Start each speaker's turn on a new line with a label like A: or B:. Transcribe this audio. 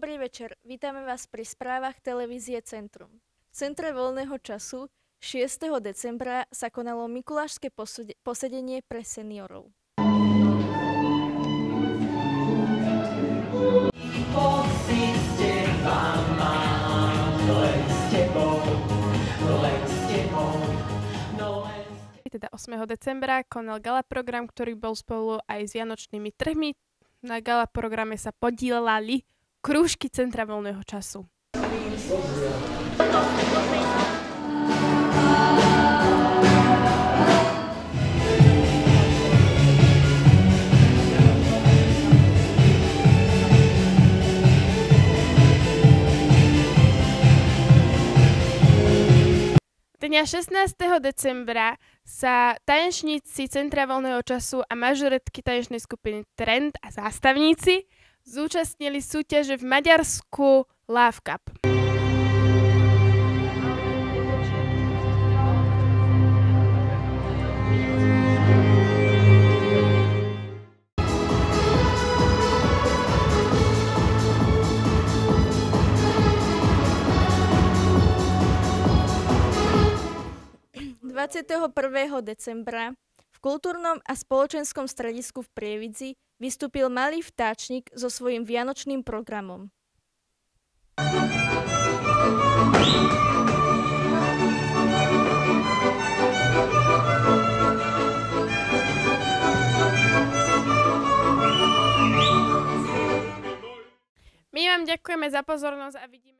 A: Dobrý večer, vítame vás pri správach televízie Centrum. V Centre voľného času 6. decembra sa konalo mikulášske posedenie pre seniorov.
B: Teda 8. decembra konal gala program, ktorý bol spolu aj s vianočnými trhmi. Na gala programe sa podielali krúžky Centra voľného času. Dňa 16. decembra sa tanečníci Centra voľného času a mažoretky tanečnej skupiny Trend a zástavníci zúčastnili súťaže v Maďarsku Love Cup.
A: ...21. decembra v kultúrnom a spoločenskom stredisku v Prievidzi vystúpil Malý vtáčnik so svojím vianočným programom.
B: My vám ďakujeme za pozornosť a vidíme